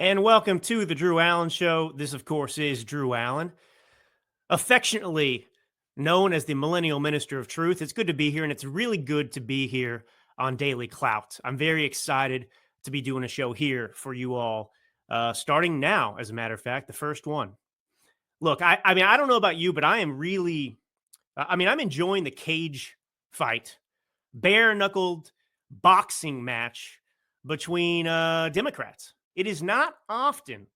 And welcome to the Drew Allen Show. This, of course, is Drew Allen, affectionately known as the Millennial Minister of Truth. It's good to be here, and it's really good to be here on DailyClout. I'm very excited to be doing a show here for you all, starting now, as a matter of fact, the first one. Look, I mean, I don't know about you, but I am really, I'm enjoying the cage fight, bare-knuckled boxing match between Democrats. It is not often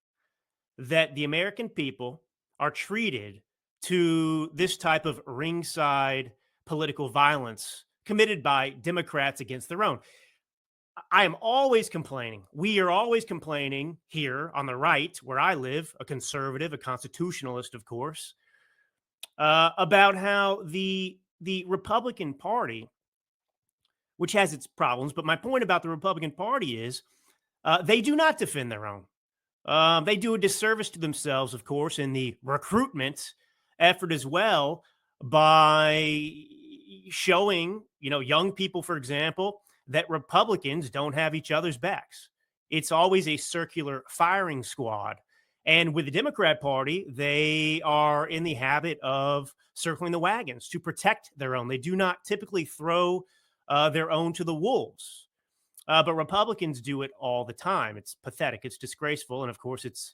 that the American people are treated to this type of ringside political violence committed by Democrats against their own. I am always complaining. We are always complaining here on the right, where I live, a conservative, a constitutionalist, of course, about how the Republican Party, which has its problems, but my point about the Republican Party is they do not defend their own. They do a disservice to themselves, of course, in the recruitment effort as well by showing, young people, for example, that Republicans don't have each other's backs. It's always a circular firing squad. And with the Democrat Party, they are in the habit of circling the wagons to protect their own. They do not typically throw their own to the wolves. But Republicans do it all the time. It's pathetic. It's disgraceful. And of course, it's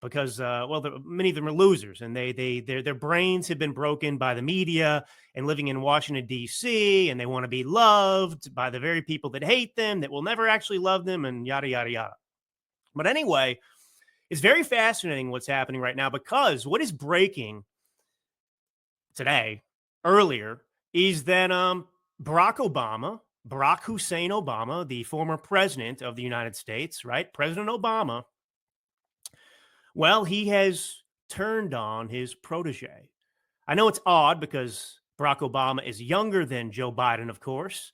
because, many of them are losers, and their brains have been broken by the media and living in Washington, D.C., and they want to be loved by the very people that hate them, that will never actually love them, and yada, yada, yada. But anyway, it's very fascinating what's happening right now, because what is breaking today, earlier, is that Barack Hussein Obama, the former president of the United States, right? President Obama, well, he has turned on his protege. I know it's odd because Barack Obama is younger than Joe Biden, of course,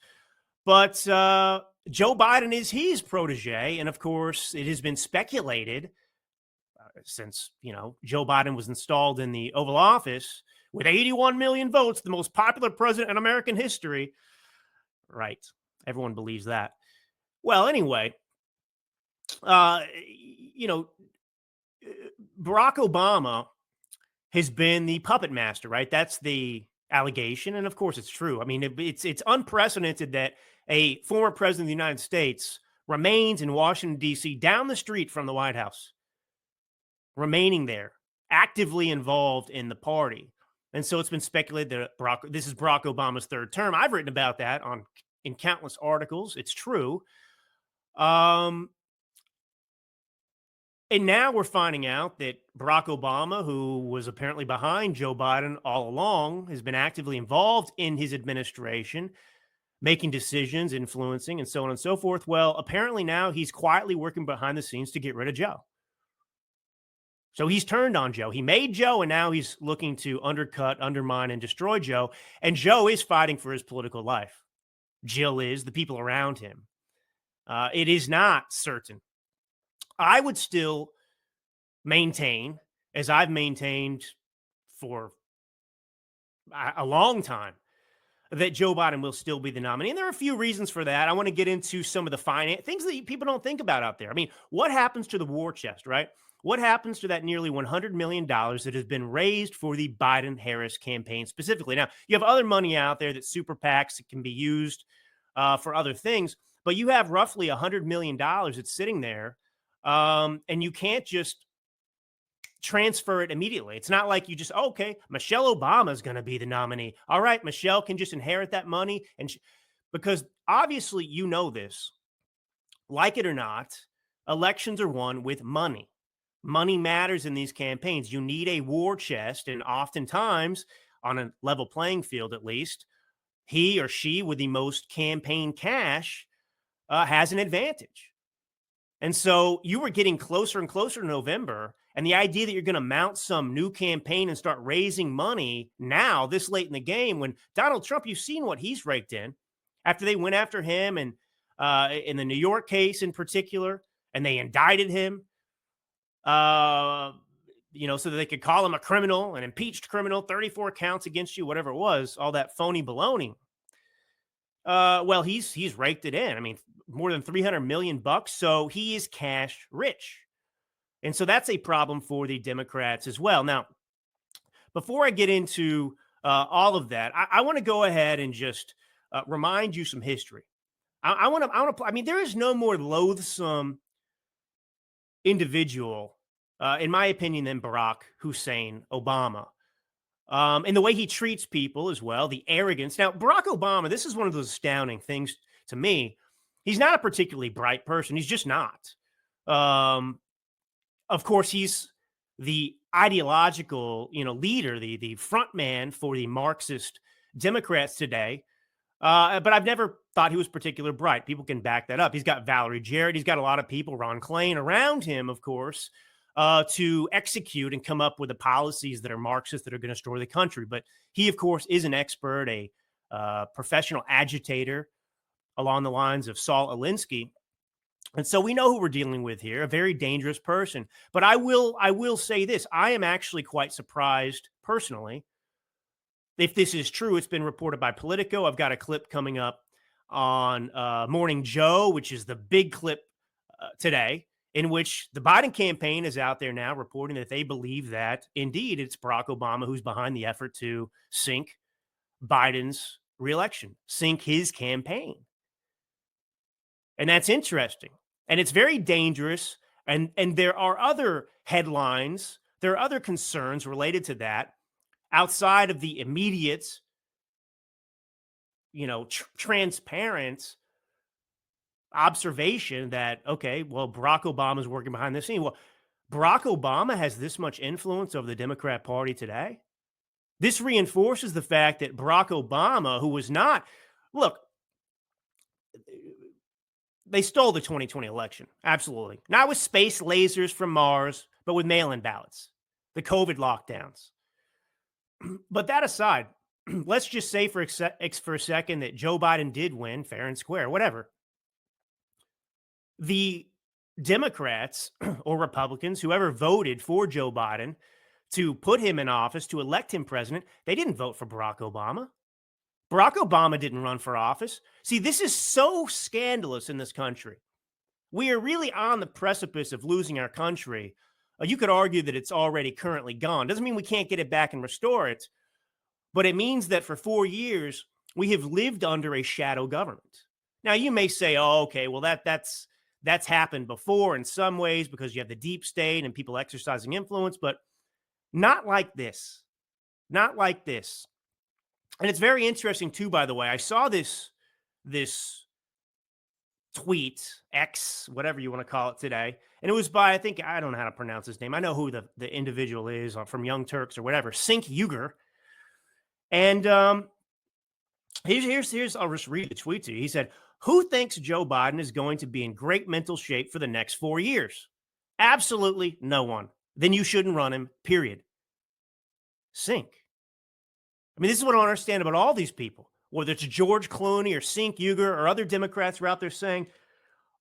but Joe Biden is his protege. And of course, it has been speculated since, Joe Biden was installed in the Oval Office with 81 million votes, the most popular president in American history. Right. Everyone believes that. Well, anyway, Barack Obama has been the puppet master, right? That's the allegation. And of course, it's true. I mean, it's unprecedented that a former president of the United States remains in Washington, D.C., down the street from the White House, remaining there, actively involved in the party. And so it's been speculated that this is Barack Obama's third term. I've written about that in countless articles. It's true. And now we're finding out that Barack Obama, who was apparently behind Joe Biden all along, has been actively involved in his administration, making decisions, influencing, and so on and so forth. Well, apparently now he's quietly working behind the scenes to get rid of Joe. So he's turned on Joe. He made Joe, and now he's looking to undercut, undermine, and destroy Joe. And Joe is fighting for his political life. Jill is, the people around him. It is not certain. I would still maintain, as I've maintained for a long time, that Joe Biden will still be the nominee. And there are a few reasons for that. I want to get into some of the things that people don't think about out there. I mean, what happens to the war chest, right? What happens to that nearly $100 million that has been raised for the Biden-Harris campaign specifically? Now, you have other money out there that super PACs that can be used for other things, but you have roughly $100 million that's sitting there, and you can't just transfer it immediately. It's not like you just, okay, Michelle Obama is going to be the nominee. All right, Michelle can just inherit that money. Because obviously, this, like it or not, elections are won with money. Money matters in these campaigns. You need a war chest, and oftentimes, on a level playing field at least, he or she with the most campaign cash has an advantage. And so you were getting closer and closer to November, and the idea that you're going to mount some new campaign and start raising money now, this late in the game, when Donald Trump, you've seen what he's raked in after they went after him, and in the New York case in particular, and they indicted him. So that they could call him a criminal, an impeached criminal, 34 counts against you, whatever it was, all that phony baloney. Well, he's raked it in. I mean, more than $300 million. So he is cash rich. And so that's a problem for the Democrats as well. Now, before I get into all of that, I want to go ahead and just remind you some history. I want to. I mean, there is no more loathsome individual, in my opinion, than Barack Hussein Obama. And the way he treats people as well, the arrogance. Now, Barack Obama, this is one of those astounding things to me. He's not a particularly bright person. He's just not. Of course, he's the ideological, leader, the front man for the Marxist Democrats today. But I've never thought he was particularly bright. People can back that up. He's got Valerie Jarrett. He's got a lot of people, Ron Klain, around him, of course, to execute and come up with the policies that are Marxist that are going to destroy the country. But he, of course, is an expert, a professional agitator along the lines of Saul Alinsky. And so we know who we're dealing with here, a very dangerous person. But I will say this. I am actually quite surprised personally. If this is true, it's been reported by Politico. I've got a clip coming up on Morning Joe, which is the big clip today, in which the Biden campaign is out there now reporting that they believe that indeed it's Barack Obama who's behind the effort to sink Biden's reelection, sink his campaign. And that's interesting. And it's very dangerous. And there are other headlines, there are other concerns related to that outside of the immediate, transparent observation that, okay, well, Barack Obama is working behind the scene. Well, Barack Obama has this much influence over the Democrat Party today. This reinforces the fact that Barack Obama, who was not, look, they stole the 2020 election. Absolutely. Not with space lasers from Mars, but with mail-in ballots, the COVID lockdowns. But that aside, let's just say for a second that Joe Biden did win fair and square, whatever. The Democrats or Republicans, whoever voted for Joe Biden to put him in office, to elect him president, they didn't vote for Barack Obama. Barack Obama didn't run for office. See, this is so scandalous in this country. We are really on the precipice of losing our country. You could argue that it's already currently gone. Doesn't mean we can't get it back and restore it, but it means that for 4 years, we have lived under a shadow government. Now, you may say, oh, okay, well, that's happened before in some ways because you have the deep state and people exercising influence, but not like this. Not like this. And it's very interesting, too, by the way. I saw this tweet, X, whatever you want to call it today. And it was by, I don't know how to pronounce his name. I know who the individual is from Young Turks or whatever, Cenk Uygur. And here's, I'll just read the tweet to you. He said, who thinks Joe Biden is going to be in great mental shape for the next 4 years? Absolutely no one. Then you shouldn't run him, period. Cenk. I mean, this is what I don't understand about all these people, whether it's George Clooney or Cenk Uygur or other Democrats who are out there saying,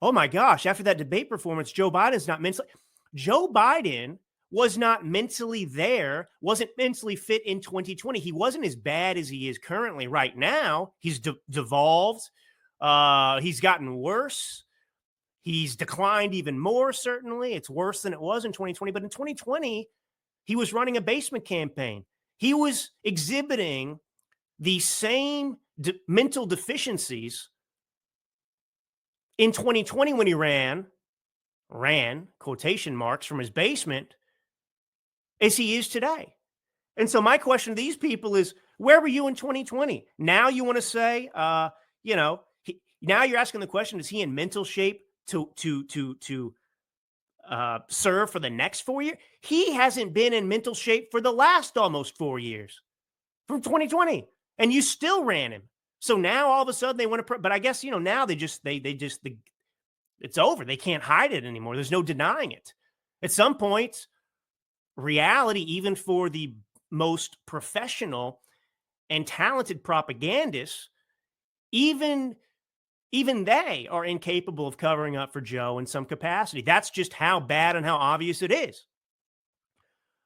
oh my gosh, after that debate performance, Joe Biden's not mentally. Joe Biden was not mentally there, wasn't mentally fit in 2020. He wasn't as bad as he is currently right now. He's devolved. He's gotten worse. He's declined even more, certainly. It's worse than it was in 2020. But in 2020, he was running a basement campaign. He was exhibiting the same mental deficiencies in 2020 when he ran, quotation marks, from his basement as he is today. And so my question to these people is, where were you in 2020? Now you want to say, now you're asking the question, is he in mental shape to serve for the next 4 years? He hasn't been in mental shape for the last almost 4 years from 2020, and you still ran him. So now all of a sudden they want to, but I guess, now it's over. They can't hide it anymore. There's no denying it. At some point, reality, even for the most professional and talented propagandists, even they are incapable of covering up for Joe in some capacity. That's just how bad and how obvious it is.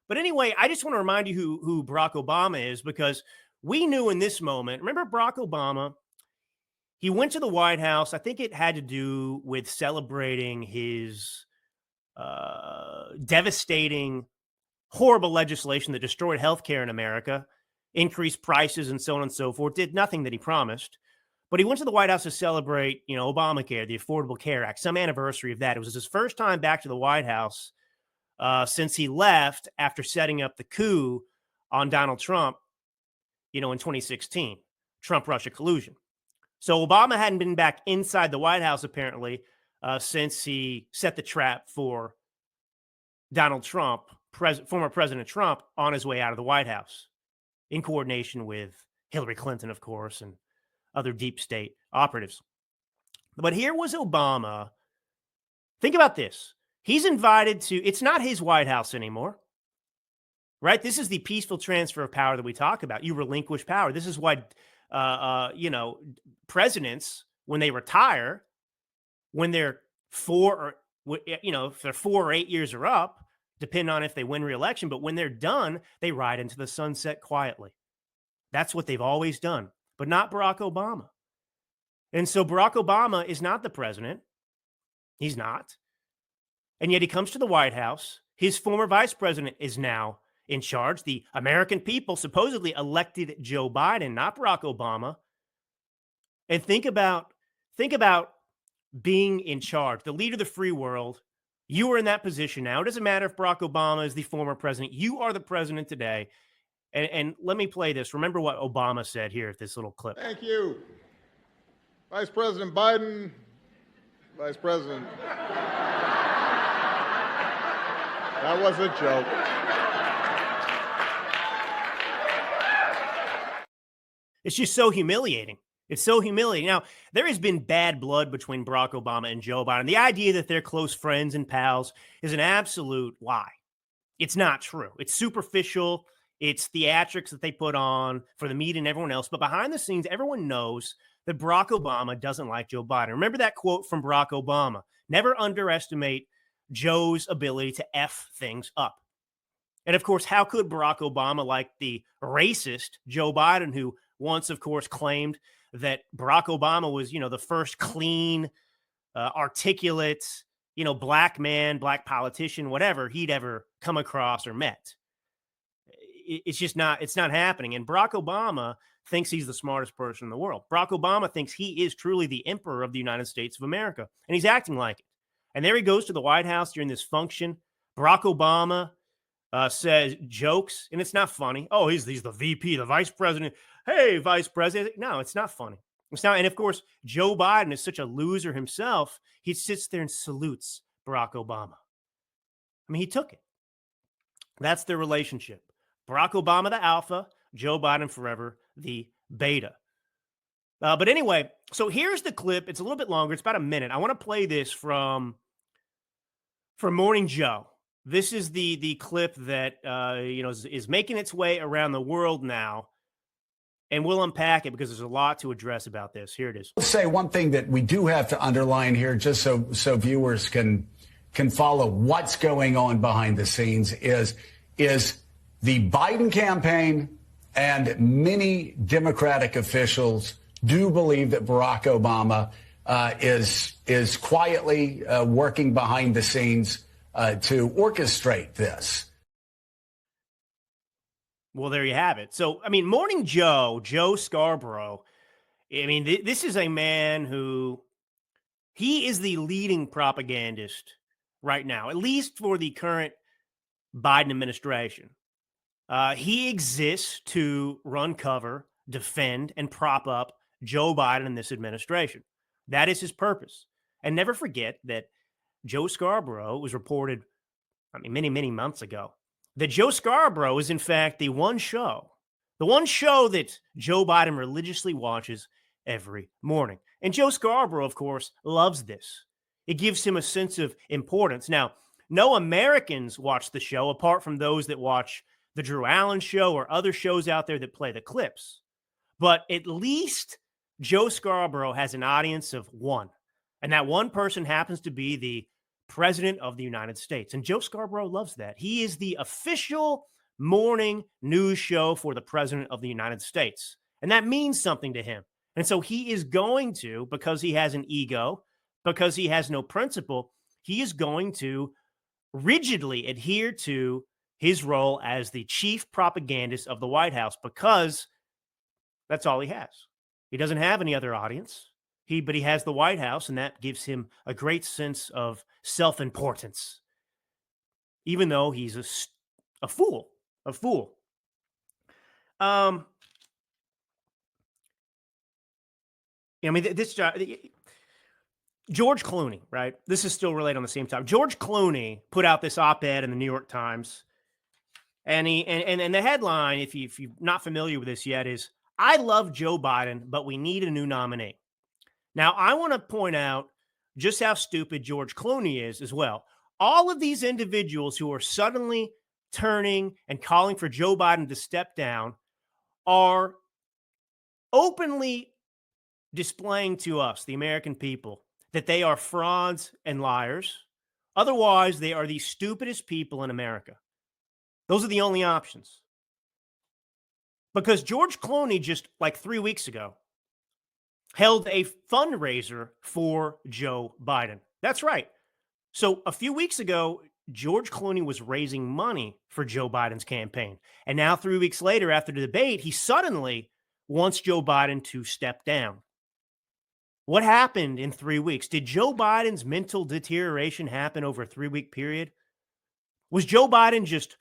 But anyway, I just want to remind you who Barack Obama is, because we knew in this moment, remember Barack Obama, he went to the White House. I think it had to do with celebrating his devastating, horrible legislation that destroyed healthcare in America, increased prices, and so on and so forth, did nothing that he promised. But he went to the White House to celebrate, Obamacare, the Affordable Care Act, some anniversary of that. It was his first time back to the White House since he left after setting up the coup on Donald Trump, in 2016, Trump-Russia collusion. So Obama hadn't been back inside the White House, apparently, since he set the trap for Donald Trump, former President Trump, on his way out of the White House, in coordination with Hillary Clinton, of course, and other deep state operatives. But here was Obama. Think about this. He's invited to, it's not his White House anymore, right? This is the peaceful transfer of power that we talk about. You relinquish power. This is why, presidents, when they retire, when they're if they're 4 or 8 years are up, depending on if they win re-election, but when they're done, they ride into the sunset quietly. That's what they've always done, but not Barack Obama. And so Barack Obama is not the president. He's not. And yet he comes to the White House. His former vice president is now in charge. The American people supposedly elected Joe Biden, not Barack Obama. And think about being in charge, the leader of the free world. You are in that position now. It doesn't matter if Barack Obama is the former president. You are the president today. And let me play this. Remember what Obama said here at this little clip. Thank you. Vice President Biden, Vice President. That was a joke. It's just so humiliating. It's so humiliating. Now, there has been bad blood between Barack Obama and Joe Biden. The idea that they're close friends and pals is an absolute lie. It's not true. It's superficial. It's theatrics that they put on for the media and everyone else. But behind the scenes, everyone knows that Barack Obama doesn't like Joe Biden. Remember that quote from Barack Obama: never underestimate Joe's ability to F things up. And of course, how could Barack Obama like the racist Joe Biden, who once, of course, claimed that Barack Obama was, the first clean, articulate, black man, black politician, whatever he'd ever come across or met. It's not happening. And Barack Obama thinks he's the smartest person in the world. Barack Obama thinks he is truly the emperor of the United States of America, and he's acting like it. And there he goes to the White House during this function. Barack Obama says jokes, and it's not funny. Oh, he's the VP, the vice president. Hey, vice president. No, it's not funny. It's not. And of course, Joe Biden is such a loser himself. He sits there and salutes Barack Obama. I mean, he took it. That's their relationship. Barack Obama, the alpha, Joe Biden forever, the beta. But anyway, so here's the clip. It's a little bit longer. It's about a minute. I want to play this from Morning Joe. This is the clip that is making its way around the world now, and we'll unpack it because there's a lot to address about this. Here it is. Let's say one thing that we do have to underline here, just so viewers can follow what's going on behind the scenes, is the Biden campaign and many Democratic officials do believe that Barack Obama is quietly working behind the scenes to orchestrate this. Well, there you have it. So, I mean, Morning Joe Scarboro, I mean, this is a man who, he is the leading propagandist right now, at least for the current Biden administration. He exists to run cover, defend, and prop up Joe Biden and this administration. That is his purpose. And never forget that Joe Scarboro was reported, many, many months ago, that Joe Scarboro is, in fact, the one show that Joe Biden religiously watches every morning. And Joe Scarboro, of course, loves this. It gives him a sense of importance. Now, no Americans watch the show apart from those that watch the Drew Allen show or other shows out there that play the clips. But at least Joe Scarboro has an audience of one. And that one person happens to be the President of the United States. And Joe Scarboro loves that. He is the official morning news show for the President of the United States. And that means something to him. And so he is going to, because he has an ego, because he has no principle, he is going to rigidly adhere to his role as the chief propagandist of the White House because that's all he has. He doesn't have any other audience. But he has the White House, and that gives him a great sense of self-importance, even though he's a fool. A fool. I mean, George Clooney, right? This is still related on the same time. George Clooney put out this op-ed in the New York Times, and the headline, if you're not familiar with this yet, is "I love Joe Biden, but we need a new nominee." Now, I want to point out just how stupid George Clooney is as well. All of these individuals who are suddenly turning and calling for Joe Biden to step down are openly displaying to us, the American people, that they are frauds and liars. Otherwise, they are the stupidest people in America. Those are the only options. Because George Clooney just like 3 weeks ago held a fundraiser for Joe Biden. That's right. So a few weeks ago, George Clooney was raising money for Joe Biden's campaign. And now 3 weeks later, after the debate, he suddenly wants Joe Biden to step down. What happened in 3 weeks? Did Joe Biden's mental deterioration happen over a 3-week period? Was Joe Biden just,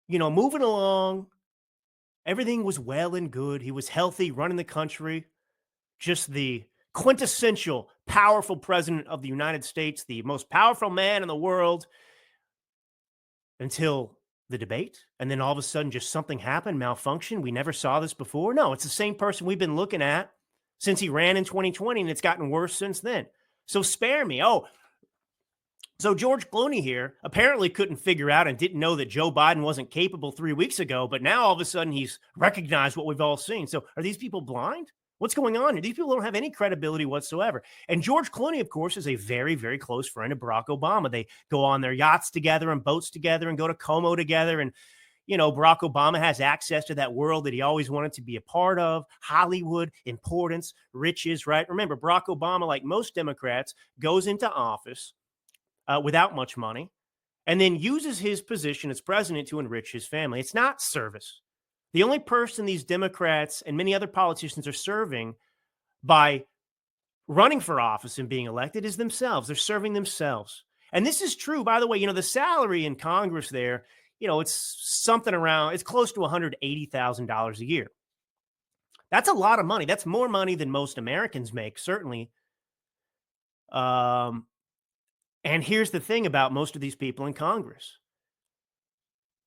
moving along? Everything was well and good. He was healthy, running the country. Just the quintessential powerful president of the United States, the most powerful man in the world, until the debate. And then all of a sudden, just something happened, malfunction. We never saw this before. No, it's the same person we've been looking at since he ran in 2020, and it's gotten worse since then. So spare me. So George Clooney here apparently couldn't figure out and didn't know that Joe Biden wasn't capable 3 weeks ago, but now all of a sudden he's recognized what we've all seen. So are these people blind? What's going on here? These people don't have any credibility whatsoever. And George Clooney, of course, is a very, very close friend of Barack Obama. They go on their yachts together and boats together and go to Como together. And, Barack Obama has access to that world that he always wanted to be a part of. Hollywood, importance, riches, right? Remember, Barack Obama, like most Democrats, goes into office without much money and then uses his position as president to enrich his family. It's not service. The only person these Democrats and many other politicians are serving by running for office and being elected is themselves. They're serving themselves. And this is true, by the way, the salary in Congress there, it's something around, it's close to $180,000 a year. That's a lot of money. That's more money than most Americans make, certainly. And here's the thing about most of these people in Congress.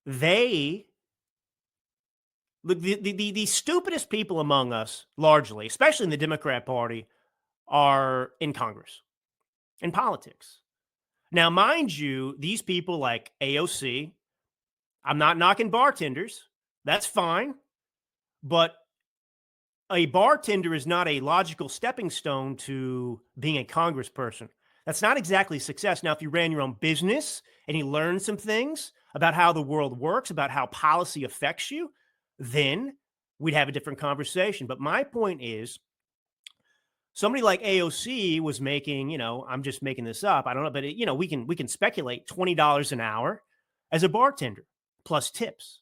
The stupidest people among us, largely, especially in the Democrat Party, are in Congress, in politics. Now, mind you, these people like AOC, I'm not knocking bartenders. That's fine. But a bartender is not a logical stepping stone to being a congressperson. That's not exactly success. Now, if you ran your own business and you learned some things about how the world works, about how policy affects you, then we'd have a different conversation. But my point is, somebody like AOC was making, I'm just making this up. I don't know, but we can speculate $20 an hour as a bartender plus tips.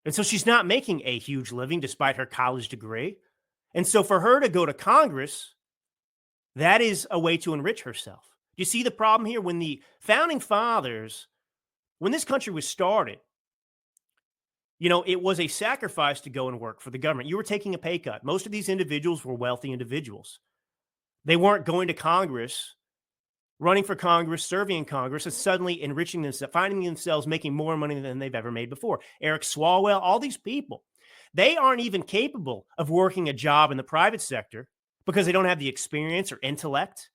And so she's not making a huge living despite her college degree. And so for her to go to Congress, that is a way to enrich herself. You see the problem here? When the founding fathers, when this country was started, it was a sacrifice to go and work for the government. You were taking a pay cut. Most of these individuals were wealthy individuals. They weren't going to Congress, running for Congress, serving in Congress, and suddenly enriching themselves, finding themselves making more money than they've ever made before. Eric Swalwell, all these people, they aren't even capable of working a job in the private sector because they don't have the experience or intellect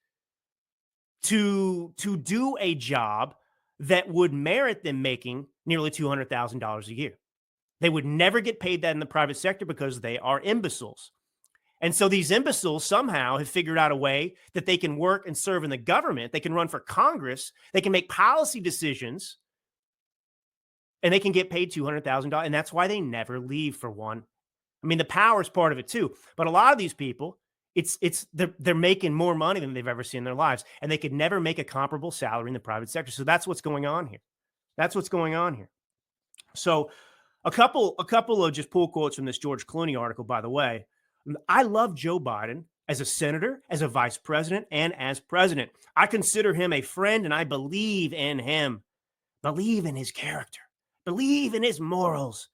to do a job that would merit them making nearly $200,000 a year. They would never get paid that in the private sector because they are imbeciles. And so these imbeciles somehow have figured out a way that they can work and serve in the government. They can run for Congress. They can make policy decisions. And they can get paid $200,000. And that's why they never leave, for one. I mean, the power is part of it too. But a lot of these people, they're making more money than they've ever seen in their lives, and they could never make a comparable salary in the private sector. So that's what's going on here. That's what's going on here. So a couple of just pull quotes from this George Clooney article, by the way. I love Joe Biden as a senator, as a vice president, and as president. I consider him a friend, and I believe in him, believe in his character, believe in his morals.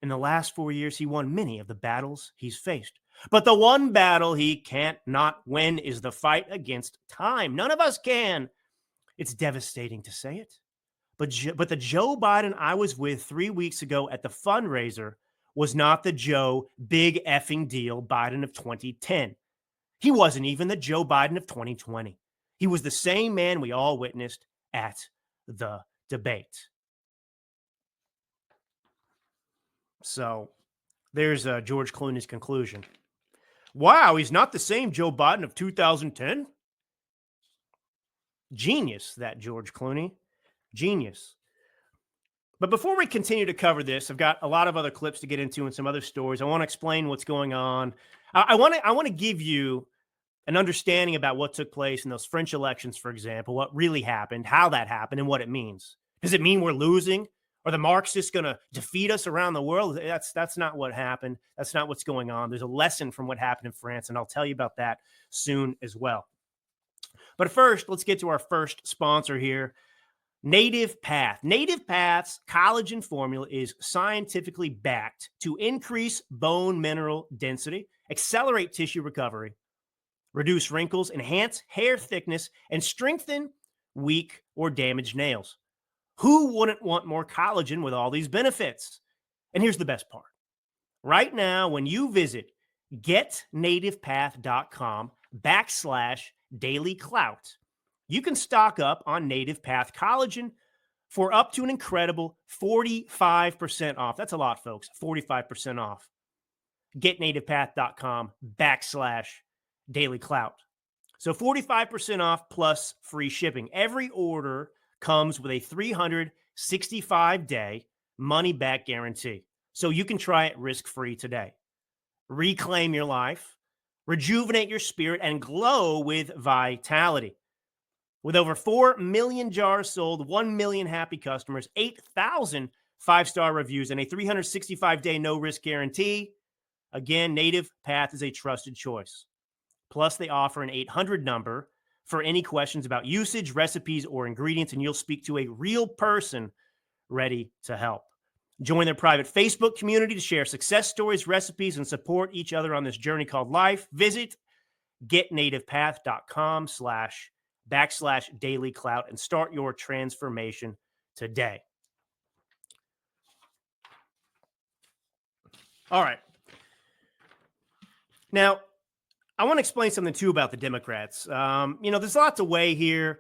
In the last 4 years, he won many of the battles he's faced. But the one battle he can't not win is the fight against time. None of us can. It's devastating to say it. But the Joe Biden I was with 3 weeks ago at the fundraiser was not the Joe big effing deal Biden of 2010. He wasn't even the Joe Biden of 2020. He was the same man we all witnessed at the debate. So there's George Clooney's conclusion. Wow, he's not the same Joe Biden of 2010? Genius, that George Clooney. Genius. But before we continue to cover this, I've got a lot of other clips to get into and some other stories. I want to explain what's going on. I want to give you an understanding about what took place in those French elections, for example, what really happened, how that happened, and what it means. Does it mean we're losing? Are the Marxists going to defeat us around the world? That's not what happened. That's not what's going on. There's a lesson from what happened in France, and I'll tell you about that soon as well. But first, let's get to our first sponsor here, Native Path. Native Path's collagen formula is scientifically backed to increase bone mineral density, accelerate tissue recovery, reduce wrinkles, enhance hair thickness, and strengthen weak or damaged nails. Who wouldn't want more collagen with all these benefits? And here's the best part. Right now, when you visit getnativepath.com/DailyClout, you can stock up on Native Path collagen for up to an incredible 45% off. That's a lot, folks. 45% off. Getnativepath.com/DailyClout. So 45% off plus free shipping. Every order comes with a 365-day money-back guarantee. So you can try it risk-free today. Reclaim your life, rejuvenate your spirit, and glow with vitality. With over 4 million jars sold, 1 million happy customers, 8,000 5-star reviews, and a 365-day no-risk guarantee, again, Native Path is a trusted choice. Plus, they offer an 800 number for any questions about usage, recipes, or ingredients, and you'll speak to a real person ready to help. Join their private Facebook community to share success stories, recipes, and support each other on this journey called life. Visit getnativepath.com/DailyClout and start your transformation today. All right. Now, I want to explain something, too, about the Democrats. There's lots of way here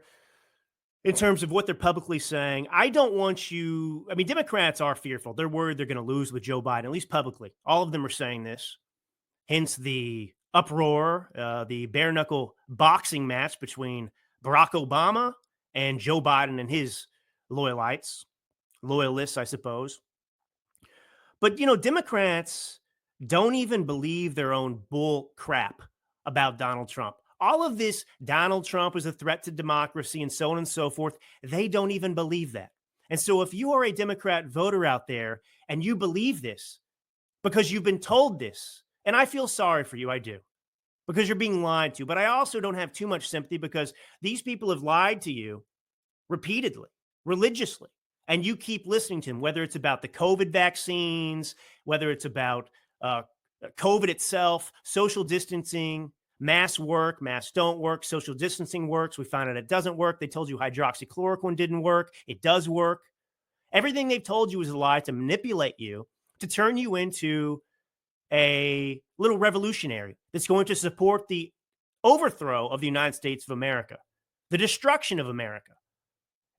in terms of what they're publicly saying. Democrats are fearful. They're worried they're going to lose with Joe Biden, at least publicly. All of them are saying this. Hence the uproar, the bare-knuckle boxing match between Barack Obama and Joe Biden and his loyalists, I suppose. But, Democrats don't even believe their own bull crap about Donald Trump. All of this, Donald Trump is a threat to democracy and so on and so forth, they don't even believe that. And so if you are a Democrat voter out there and you believe this because you've been told this, and I feel sorry for you, I do, because you're being lied to, but I also don't have too much sympathy because these people have lied to you repeatedly, religiously, and you keep listening to them, whether it's about the COVID vaccines, whether it's about COVID itself, social distancing, masks work, masks don't work, social distancing works. We found out it doesn't work. They told you hydroxychloroquine didn't work. It does work. Everything they've told you is a lie to manipulate you, to turn you into a little revolutionary that's going to support the overthrow of the United States of America, the destruction of America.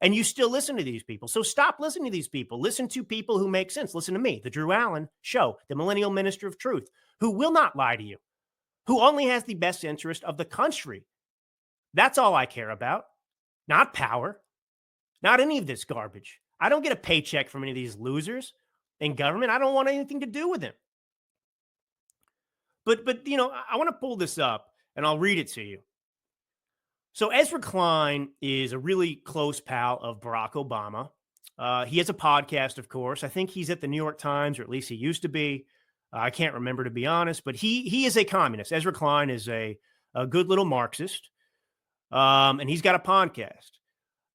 And you still listen to these people. So stop listening to these people. Listen to people who make sense. Listen to me, the Drew Allen Show, the Millennial Minister of Truth, who will not lie to you, who only has the best interest of the country. That's all I care about. Not power, not any of this garbage. I don't get a paycheck from any of these losers in government. I don't want anything to do with them. But I want to pull this up and I'll read it to you. So Ezra Klein is a really close pal of Barack Obama. He has a podcast, of course. I think he's at the New York Times, or at least he used to be. I can't remember, to be honest, but he is a communist. Ezra Klein is a good little Marxist, and he's got a podcast.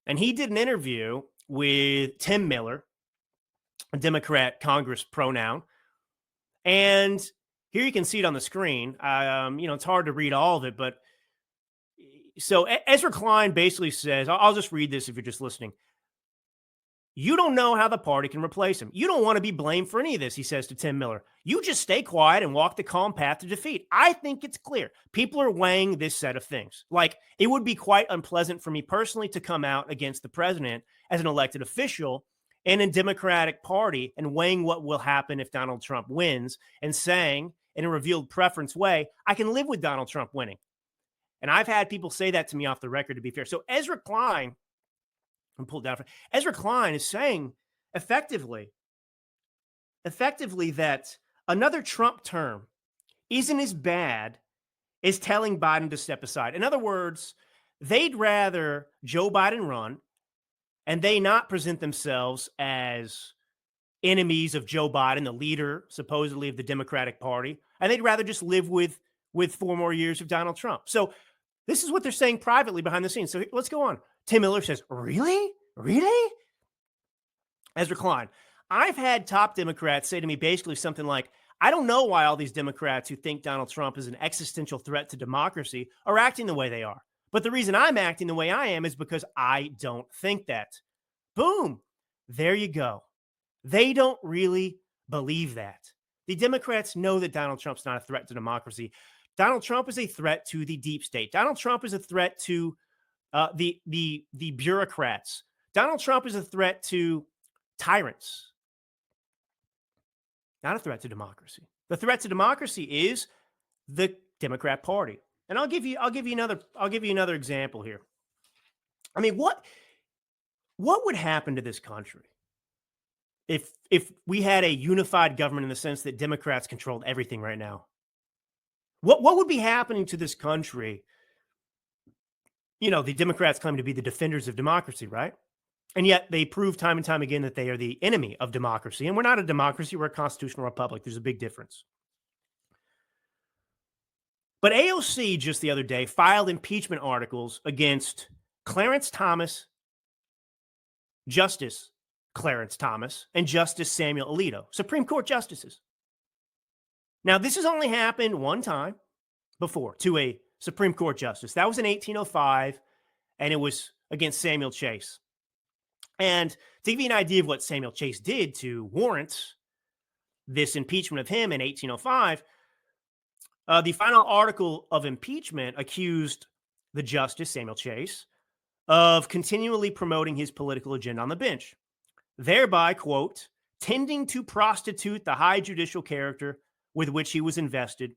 And he did an interview with Tim Miller, a Democrat Congress pronoun. And here you can see it on the screen. It's hard to read all of it, but so Ezra Klein basically says, I'll just read this if you're just listening. You don't know how the party can replace him. You don't want to be blamed for any of this, he says to Tim Miller. You just stay quiet and walk the calm path to defeat. I think it's clear. People are weighing this set of things. Like, it would be quite unpleasant for me personally to come out against the president as an elected official and in Democratic Party and weighing what will happen if Donald Trump wins and saying in a revealed preference way, I can live with Donald Trump winning. And I've had people say that to me off the record, to be fair. So Ezra Klein, I'm pulled down. Ezra Klein is saying effectively that another Trump term isn't as bad as telling Biden to step aside. In other words, they'd rather Joe Biden run and they not present themselves as enemies of Joe Biden, the leader supposedly of the Democratic Party, and they'd rather just live with 4 more years of Donald Trump. So this is what they're saying privately behind the scenes. So let's go on. Tim Miller says, really? Really? Ezra Klein, I've had top Democrats say to me basically something like, I don't know why all these Democrats who think Donald Trump is an existential threat to democracy are acting the way they are. But the reason I'm acting the way I am is because I don't think that. Boom. There you go. They don't really believe that. The Democrats know that Donald Trump's not a threat to democracy. Donald Trump is a threat to the deep state. Donald Trump is a threat to the bureaucrats. Donald Trump is a threat to tyrants, not a threat to democracy. The threat to democracy is the Democrat Party. And I'll give you another example here. I mean, what would happen to this country if we had a unified government in the sense that Democrats controlled everything right now? What would be happening to this country? The Democrats claim to be the defenders of democracy, right? And yet they prove time and time again that they are the enemy of democracy. And we're not a democracy, we're a constitutional republic. There's a big difference. But AOC just the other day filed impeachment articles against Clarence Thomas, Justice Clarence Thomas, and Justice Samuel Alito, Supreme Court justices. Now, this has only happened one time before to a Supreme Court justice. That was in 1805, and it was against Samuel Chase. And to give you an idea of what Samuel Chase did to warrant this impeachment of him in 1805, the final article of impeachment accused the justice, Samuel Chase, of continually promoting his political agenda on the bench, thereby, quote, tending to prostitute the high judicial character with which he was invested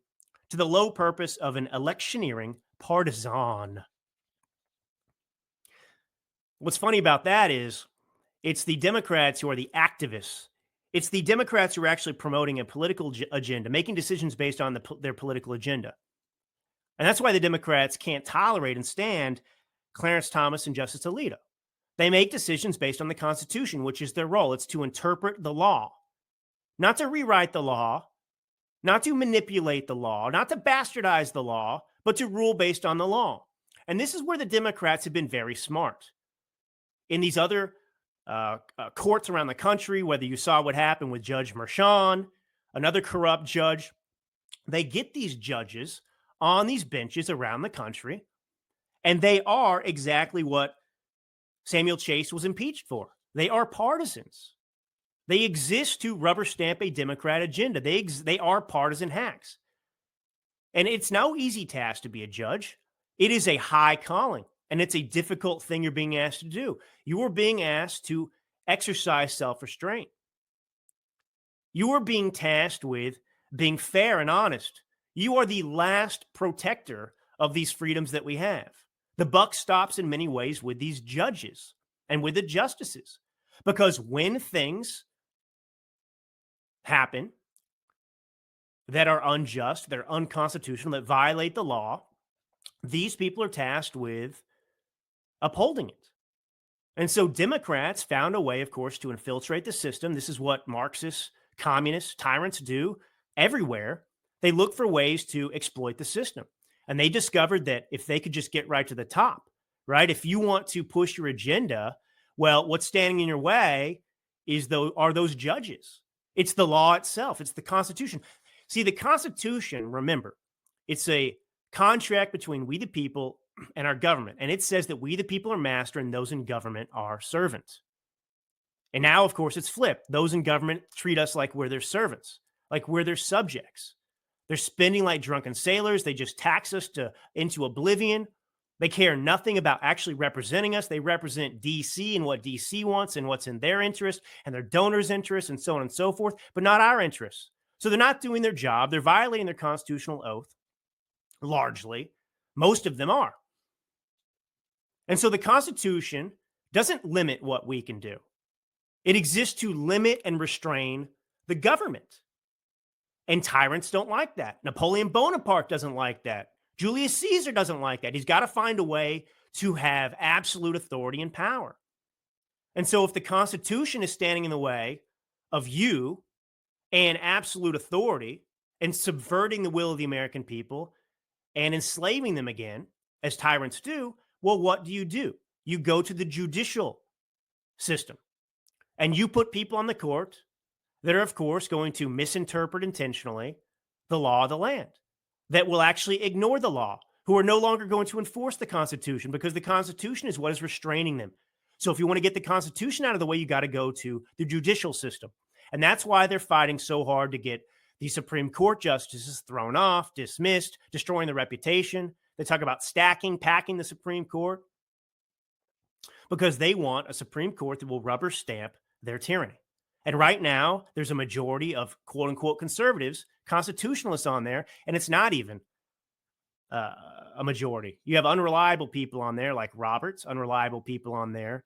to the low purpose of an electioneering partisan. What's funny about that is it's the Democrats who are the activists. It's the Democrats who are actually promoting a political agenda, making decisions based on their political agenda. And that's why the Democrats can't tolerate and stand Clarence Thomas and Justice Alito. They make decisions based on the Constitution, which is their role. It's to interpret the law, not to rewrite the law, not to manipulate the law, not to bastardize the law, but to rule based on the law. And this is where the Democrats have been very smart. In these other courts around the country, whether you saw what happened with Judge Merchan, another corrupt judge, they get these judges on these benches around the country, and they are exactly what Samuel Chase was impeached for. They are partisans. They exist to rubber stamp a Democrat agenda. They are partisan hacks. And it's no easy task to be a judge. It is a high calling, and it's a difficult thing you're being asked to do. You are being asked to exercise self-restraint. You are being tasked with being fair and honest. You are the last protector of these freedoms that we have. The buck stops in many ways with these judges and with the justices, because when things happen that are unjust, that are unconstitutional, that violate the law, these people are tasked with upholding it. And so Democrats found a way, of course, to infiltrate the system. This is what Marxists, communists, tyrants do everywhere. They look for ways to exploit the system. And they discovered that if they could just get right to the top, right? If you want to push your agenda, well, what's standing in your way are those judges. It's the law itself. It's the Constitution. See, the Constitution, remember, it's a contract between we the people and our government. And it says that we the people are master and those in government are servants. And now, of course, it's flipped. Those in government treat us like we're their servants, like we're their subjects. They're spending like drunken sailors. They just tax us into oblivion. They care nothing about actually representing us. They represent DC and what DC wants and what's in their interest and their donors' interests and so on and so forth, but not our interests. So they're not doing their job. They're violating their constitutional oath, largely. Most of them are. And so the Constitution doesn't limit what we can do. It exists to limit and restrain the government. And tyrants don't like that. Napoleon Bonaparte doesn't like that. Julius Caesar doesn't like that. He's got to find a way to have absolute authority and power. And so if the Constitution is standing in the way of you and absolute authority and subverting the will of the American people and enslaving them again, as tyrants do, well, what do? You go to the judicial system and you put people on the court that are, of course, going to misinterpret intentionally the law of the land, that will actually ignore the law, who are no longer going to enforce the Constitution because the Constitution is what is restraining them. So if you want to get the Constitution out of the way, you got to go to the judicial system. And that's why they're fighting so hard to get the Supreme Court justices thrown off, dismissed, destroying their reputation. They talk about packing the Supreme Court because they want a Supreme Court that will rubber stamp their tyranny. And right now, there's a majority of quote unquote conservatives, constitutionalists on there, and it's not even a majority. You have unreliable people on there like Roberts, unreliable people on there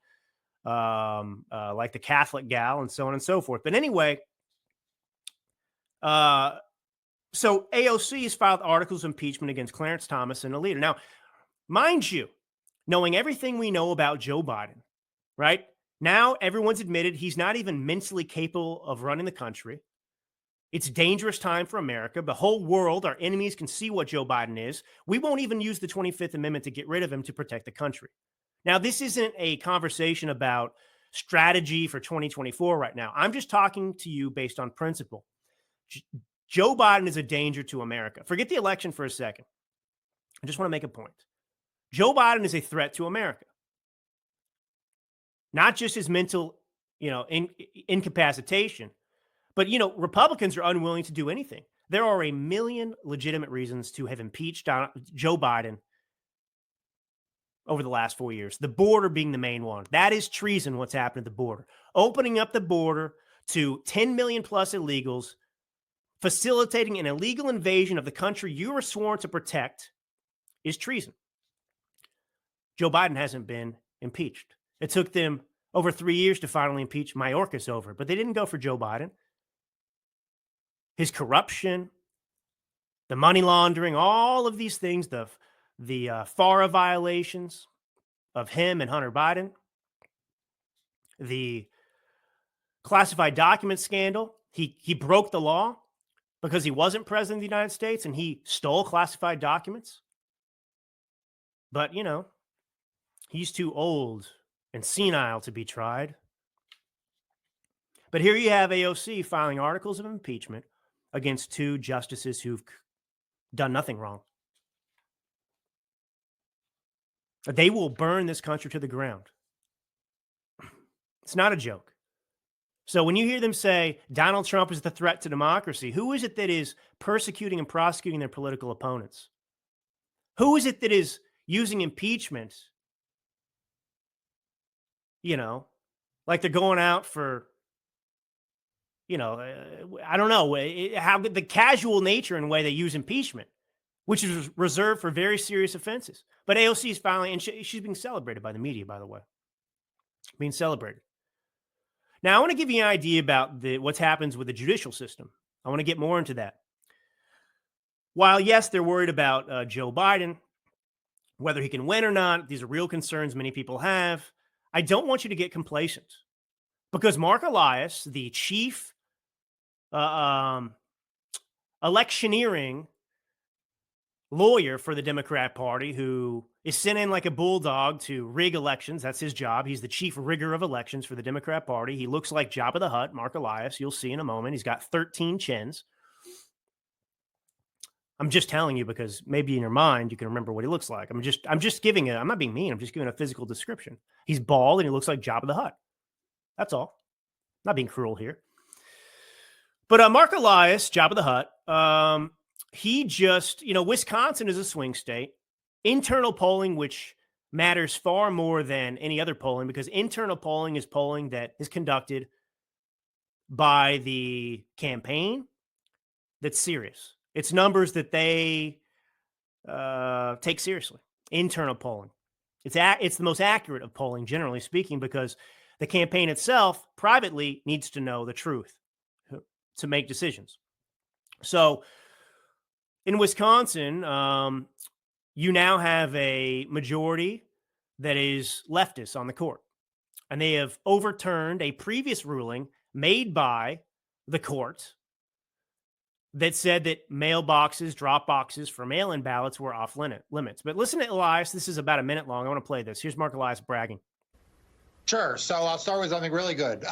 like the Catholic gal, and so on and so forth. But anyway, so AOC has filed articles of impeachment against Clarence Thomas and a leader. Now, mind you, knowing everything we know about Joe Biden, right? Now everyone's admitted he's not even mentally capable of running the country. It's a dangerous time for America. The whole world, our enemies, can see what Joe Biden is. We won't even use the 25th Amendment to get rid of him to protect the country. Now, this isn't a conversation about strategy for 2024 right now. I'm just talking to you based on principle. Joe Biden is a danger to America. Forget the election for a second. I just want to make a point. Joe Biden is a threat to America. Not just his mental, incapacitation, but, Republicans are unwilling to do anything. There are a million legitimate reasons to have impeached Joe Biden over the last 4 years. The border being the main one. That is treason, what's happened at the border. Opening up the border to 10 million plus illegals, facilitating an illegal invasion of the country you were sworn to protect is treason. Joe Biden hasn't been impeached. It took them over 3 years to finally impeach Mayorkas over, but they didn't go for Joe Biden. His corruption, the money laundering, all of these things, the FARA violations of him and Hunter Biden, the classified document scandal. He broke the law because he wasn't president of the United States and he stole classified documents. But, he's too old and senile to be tried. But here you have AOC filing articles of impeachment against two justices who've done nothing wrong. They will burn this country to the ground. It's not a joke. So when you hear them say Donald Trump is the threat to democracy, who is it that is persecuting and prosecuting their political opponents? Who is it that is using impeachment, like they're going out for, I don't know, how the casual nature and way they use impeachment, which is reserved for very serious offenses. But AOC is filing, and she's being celebrated by the media, by the way. Being celebrated. Now, I want to give you an idea about what happens with the judicial system. I want to get more into that. while, yes, they're worried about Joe Biden, whether he can win or not, these are real concerns many people have. I don't want you to get complacent because Marc Elias, the chief electioneering lawyer for the Democrat Party, who is sent in like a bulldog to rig elections. That's his job. He's the chief rigger of elections for the Democrat Party. He looks like Jabba the Hutt, Marc Elias. You'll see in a moment. He's got 13 chins. I'm just telling you because maybe in your mind you can remember what he looks like. I'm just giving I'm not being mean. I'm just giving a physical description. He's bald and he looks like Jabba the Hutt. That's all. Not being cruel here. But Marc Elias, Jabba the Hutt, he just, Wisconsin is a swing state. Internal polling, which matters far more than any other polling, because internal polling is polling that is conducted by the campaign that's serious. It's numbers that they take seriously. Internal polling. It's the most accurate of polling, generally speaking, because the campaign itself privately needs to know the truth to make decisions. So in Wisconsin, you now have a majority that is leftist on the court. And they have overturned a previous ruling made by the court that said that mailboxes, drop boxes for mail-in ballots were off limits. But listen to Elias. This is about a minute long. I want to play this. Here's Marc Elias bragging. Sure. So I'll start with something really good.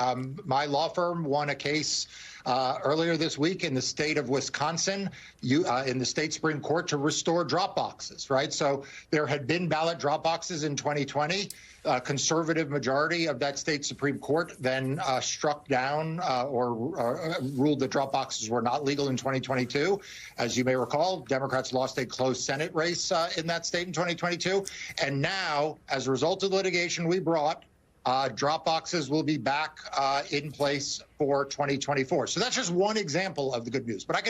My law firm won a case earlier this week in the state of Wisconsin, in the state Supreme Court, to restore drop boxes, right? So there had been ballot drop boxes in 2020. A conservative majority of that state Supreme Court then struck down or ruled that drop boxes were not legal in 2022. As you may recall, Democrats lost a close Senate race in that state in 2022. And now, as a result of the litigation we brought, drop boxes will be back in place for 2024. So that's just one example of the good news. But I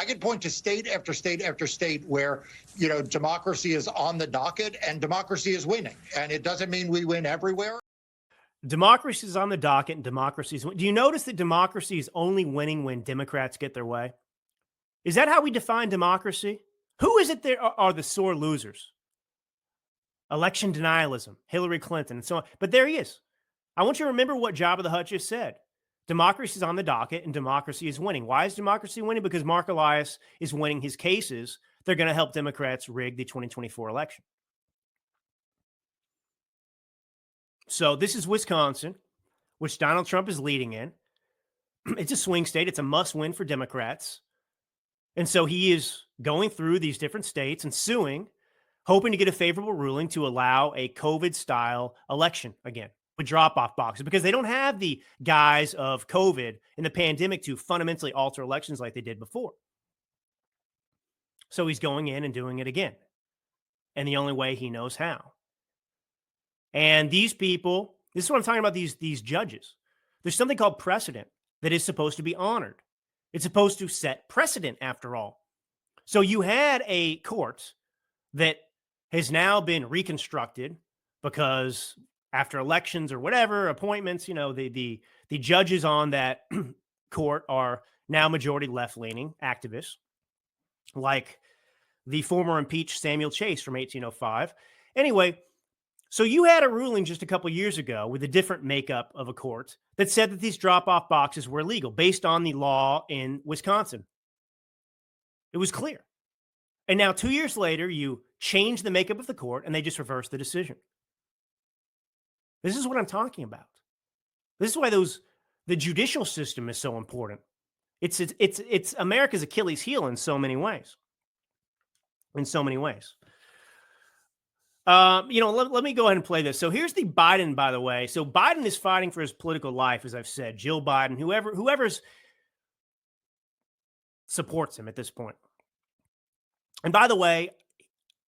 could point to state after state after state where, democracy is on the docket and democracy is winning. And it doesn't mean we win everywhere. Democracy is on the docket and democracy is winning. Do you notice that democracy is only winning when Democrats get their way? Is that how we define democracy? Who is it that are the sore losers? Election denialism, Hillary Clinton, and so on. But there he is. I want you to remember what Jabba the Hutt just said. Democracy is on the docket and democracy is winning. Why is democracy winning? Because Marc Elias is winning his cases. They're going to help Democrats rig the 2024 election. So this is Wisconsin, which Donald Trump is leading in. It's a swing state. It's a must win for Democrats. And so he is going through these different states and suing, hoping to get a favorable ruling to allow a COVID-style election again with drop-off boxes, because they don't have the guise of COVID and the pandemic to fundamentally alter elections like they did before. So he's going in and doing it again, and the only way he knows how. And these people, this is what I'm talking about, these judges. There's something called precedent that is supposed to be honored. It's supposed to set precedent, after all. So you had a court that has now been reconstructed because after elections or whatever, appointments, the judges on that court are now majority left-leaning activists, like the former impeached Samuel Chase from 1805. Anyway, so you had a ruling just a couple years ago with a different makeup of a court that said that these drop-off boxes were illegal based on the law in Wisconsin. It was clear. And now 2 years later, you change the makeup of the court and they just reverse the decision. This is what I'm talking about. This is why the judicial system is so important. It's America's Achilles heel in so many ways. In so many ways. Let me go ahead and play this. So here's the Biden, by the way. So Biden is fighting for his political life, as I've said. Jill Biden, whoever's supports him at this point. And by the way,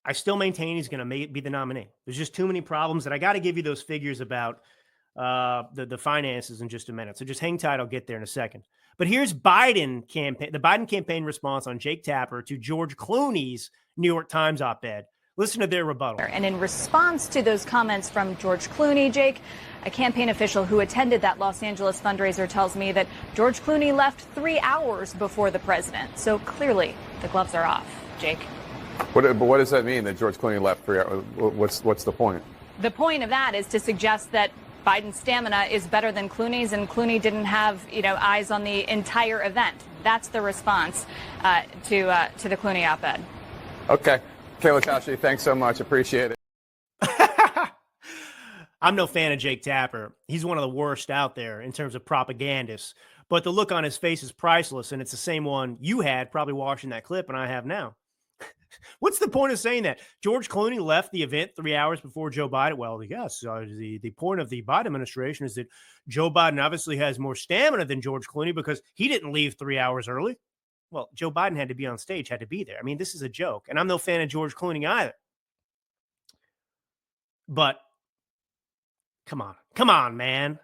I still maintain he's going to be the nominee. There's just too many problems that I got to give you those figures about the finances in just a minute. So just hang tight. I'll get there in a second. But here's the Biden campaign response on Jake Tapper to George Clooney's New York Times op-ed. Listen to their rebuttal. And in response to those comments from George Clooney, Jake, a campaign official who attended that Los Angeles fundraiser tells me that George Clooney left 3 hours before the president. So clearly the gloves are off. Jake. But what does that mean that George Clooney left 3 hours? What's the point? The point of that is to suggest that Biden's stamina is better than Clooney's, and Clooney didn't have, eyes on the entire event. That's the response to the Clooney op-ed. Okay. Kayla Tashi, thanks so much. Appreciate it. I'm no fan of Jake Tapper. He's one of the worst out there in terms of propagandists. But the look on his face is priceless, and it's the same one you had probably watching that clip and I have now. What's the point of saying that? George Clooney left the event 3 hours before Joe Biden. Well, yes, the point of the Biden administration is that Joe Biden obviously has more stamina than George Clooney because he didn't leave 3 hours early. Well, Joe Biden had to be on stage, had to be there. I mean, this is a joke, and I'm no fan of George Clooney either. But come on, man.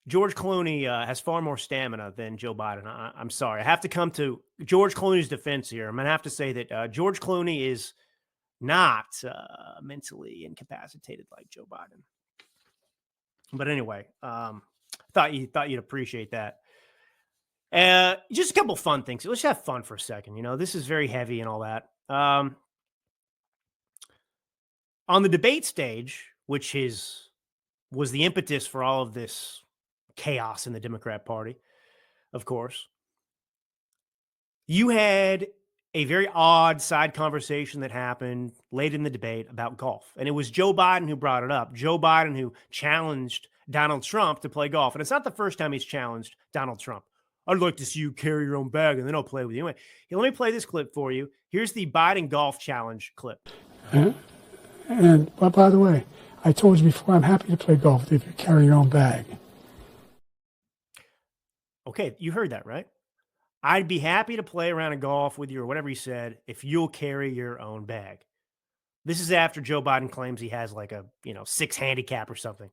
George Clooney has far more stamina than Joe Biden. I'm sorry. I have to come to George Clooney's defense here. I'm going to have to say that George Clooney is not mentally incapacitated like Joe Biden. But anyway, thought you'd appreciate that. Just a couple fun things. Let's have fun for a second. This is very heavy and all that. On the debate stage, which was the impetus for all of this chaos in the Democrat Party, of course, you had a very odd side conversation that happened late in the debate about golf. And it was Joe Biden who brought it up. Joe Biden who challenged Donald Trump to play golf. And it's not the first time he's challenged Donald Trump. I'd like to see you carry your own bag and then I'll play with you. Anyway, let me play this clip for you. Here's the Biden golf challenge clip. And by the way, I told you before, I'm happy to play golf if you carry your own bag. Okay, you heard that, right? I'd be happy to play around a golf with you or whatever he said if you'll carry your own bag. This is after Joe Biden claims he has like a 6 handicap or something.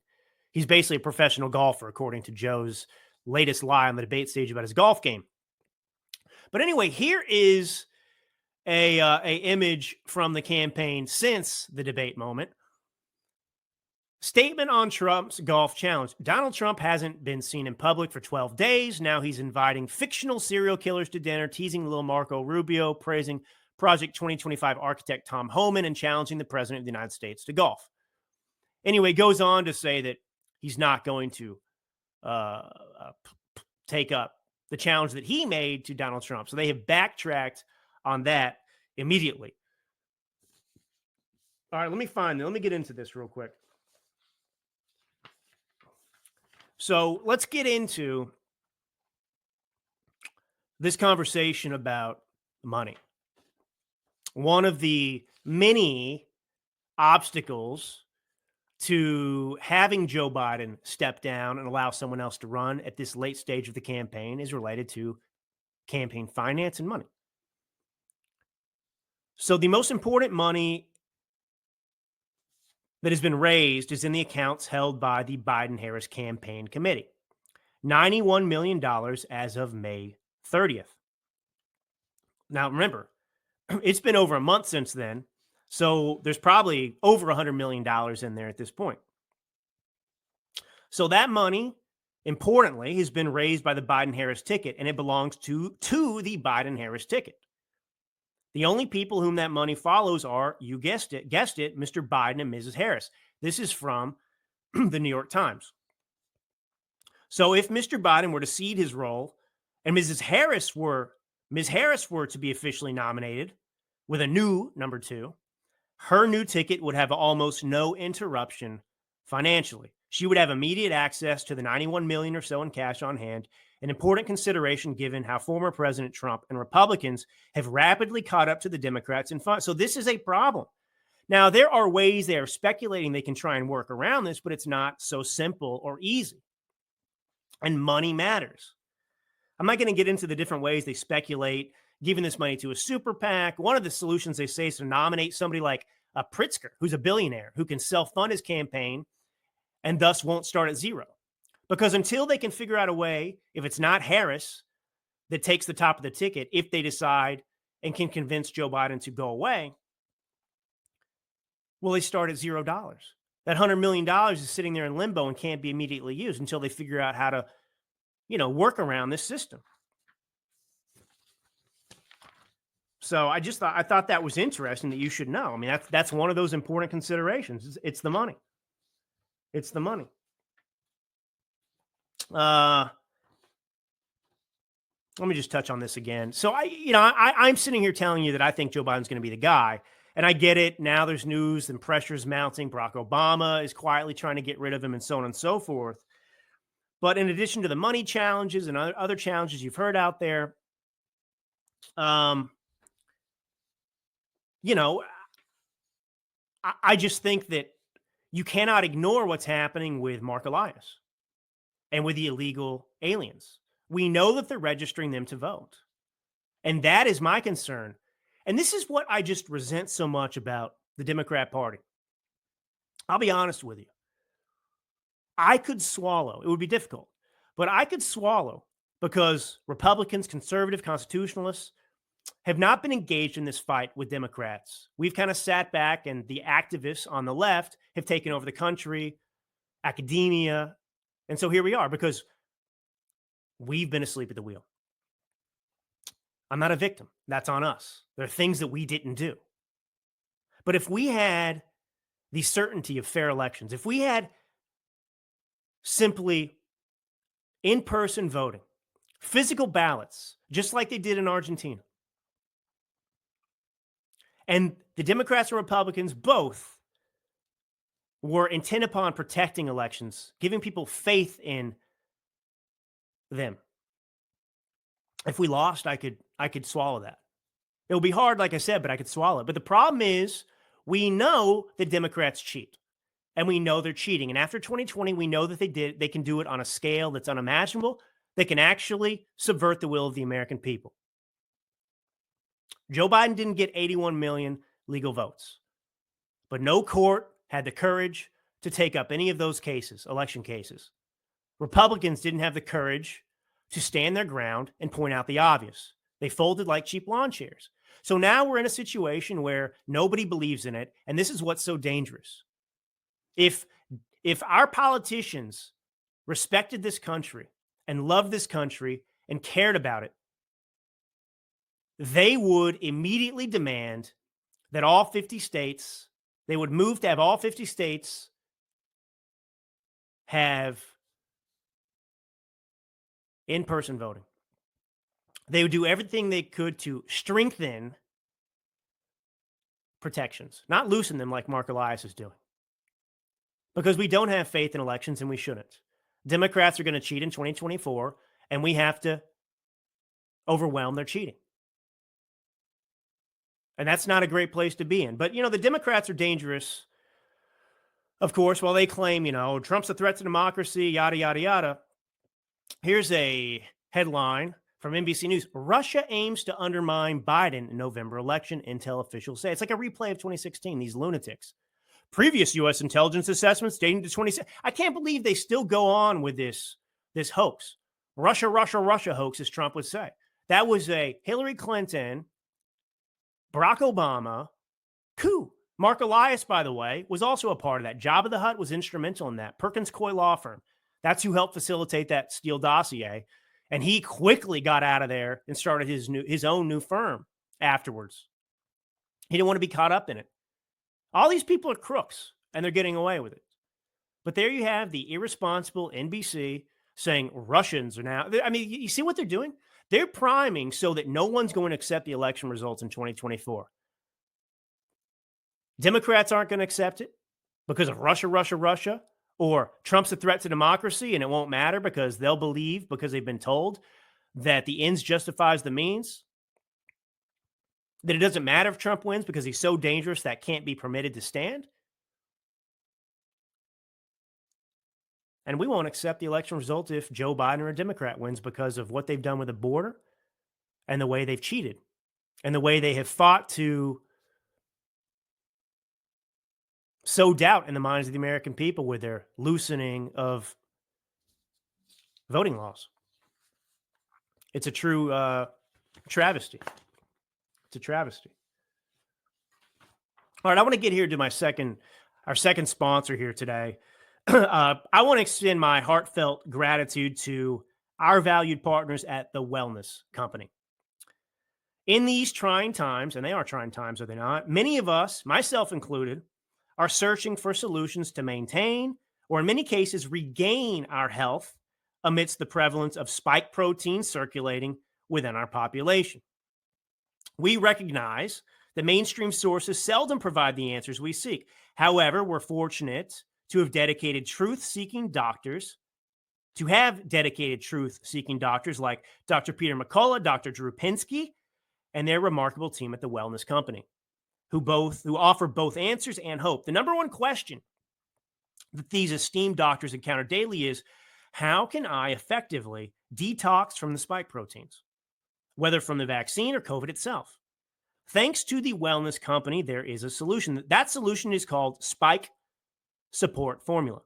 He's basically a professional golfer, according to Joe's latest lie on the debate stage about his golf game. But anyway, here is a image from the campaign since the debate moment. Statement on Trump's golf challenge. Donald Trump hasn't been seen in public for 12 days. Now he's inviting fictional serial killers to dinner, teasing little Marco Rubio, praising Project 2025 architect Tom Homan, and challenging the president of the United States to golf. Anyway, goes on to say that he's not going to take up the challenge that he made to Donald Trump. So they have backtracked on that immediately. All right, let me get into this real quick. So let's get into this conversation about money. One of the many obstacles to having Joe Biden step down and allow someone else to run at this late stage of the campaign is related to campaign finance and money. So the most important money that has been raised is in the accounts held by the Biden-Harris campaign committee. $91 million as of May 30th. Now, remember, it's been over a month since then, so there's probably over $100 million in there at this point. So that money, importantly, has been raised by the Biden-Harris ticket, and it belongs to the Biden-Harris ticket. The only people whom that money follows are, you guessed it, Mr. Biden and Mrs. Harris. This is from the New York Times. So if Mr. Biden were to cede his role and Ms. Harris were to be officially nominated with a new number 2, her new ticket would have almost no interruption financially. She would have immediate access to the $91 million or so in cash on hand, an important consideration given how former President Trump and Republicans have rapidly caught up to the Democrats in funds. So this is a problem. Now, there are ways they are speculating they can try and work around this, but it's not so simple or easy. And money matters. I'm not going to get into the different ways they speculate giving this money to a super PAC. One of the solutions they say is to nominate somebody like Pritzker, who's a billionaire, who can self-fund his campaign and thus won't start at zero. Because until they can figure out a way, if it's not Harris that takes the top of the ticket, if they decide and can convince Joe Biden to go away, well, they start at $0. That $100 million is sitting there in limbo and can't be immediately used until they figure out how to, work around this system. So I thought that was interesting that you should know. I mean, that's one of those important considerations. It's the money. It's the money. Let me just touch on this again. So I'm sitting here telling you that I think Joe Biden's going to be the guy, and I get it. Now there's news and pressure's mounting. Barack Obama is quietly trying to get rid of him, and so on and so forth. But in addition to the money challenges and other challenges you've heard out there, I just think that you cannot ignore what's happening with Marc Elias and with the illegal aliens. We know that they're registering them to vote. And that is my concern. And this is what I just resent so much about the Democrat Party. I'll be honest with you. I could swallow. It would be difficult, but I could swallow because Republicans, conservative, constitutionalists have not been engaged in this fight with Democrats. We've kind of sat back, and the activists on the left have taken over the country, academia. And so here we are because we've been asleep at the wheel. I'm not a victim. That's on us. There are things that we didn't do. But if we had the certainty of fair elections, if we had simply in-person voting, physical ballots, just like they did in Argentina, and the Democrats and Republicans both were intent upon protecting elections, giving people faith in them. If we lost, I could swallow that. It will be hard, like I said, but I could swallow it. But the problem is we know the Democrats cheat, and we know they're cheating. And after 2020, we know that they can do it on a scale that's unimaginable. They can actually subvert the will of the American people. Joe Biden didn't get 81 million legal votes, but no court had the courage to take up any of those cases, election cases. Republicans didn't have the courage to stand their ground and point out the obvious. They folded like cheap lawn chairs. So now we're in a situation where nobody believes in it, and this is what's so dangerous. If our politicians respected this country and loved this country and cared about it, they would immediately demand that all 50 states, they would move to have all 50 states have in-person voting. They would do everything they could to strengthen protections, not loosen them like Marc Elias is doing. Because we don't have faith in elections, and we shouldn't. Democrats are going to cheat in 2024, and we have to overwhelm their cheating. And that's not a great place to be in. But, the Democrats are dangerous, of course, while they claim, Trump's a threat to democracy, yada, yada, yada. Here's a headline from NBC News. Russia aims to undermine Biden in November election, intel officials say. It's like a replay of 2016, these lunatics. Previous U.S. intelligence assessments dating to 2016. I can't believe they still go on with this hoax. Russia hoax, as Trump would say. That was a Hillary Clinton, Barack Obama coup. Marc Elias, by the way, was also a part of that. Jabba the Hutt was instrumental in that. Perkins Coie law firm. That's who helped facilitate that Steele dossier. And he quickly got out of there and started his own new firm afterwards. He didn't want to be caught up in it. All these people are crooks, and they're getting away with it. But there you have the irresponsible NBC saying Russians are now. I mean, you see what they're doing? They're priming so that no one's going to accept the election results in 2024. Democrats aren't going to accept it because of Russia, or Trump's a threat to democracy and it won't matter because they'll believe, because they've been told that the ends justifies the means, that it doesn't matter if Trump wins because he's so dangerous that can't be permitted to stand. And we won't accept the election result if Joe Biden or a Democrat wins because of what they've done with the border and the way they've cheated and the way they have fought to sow doubt in the minds of the American people with their loosening of voting laws. It's a true travesty. It's a travesty. All right, I want to get here to our second sponsor here today. I want to extend my heartfelt gratitude to our valued partners at the Wellness Company. In these trying times, and they are trying times, are they not? Many of us, myself included, are searching for solutions to maintain or in many cases regain our health amidst the prevalence of spike proteins circulating within our population. We recognize that mainstream sources seldom provide the answers we seek. However, we're fortunate to have dedicated truth-seeking doctors, like Dr. Peter McCullough, Dr. Drew Pinsky, and their remarkable team at the Wellness Company, who offer both answers and hope. The number one question that these esteemed doctors encounter daily is, how can I effectively detox from the spike proteins, whether from the vaccine or COVID itself? Thanks to the Wellness Company, there is a solution. That solution is called Spike Support Formula.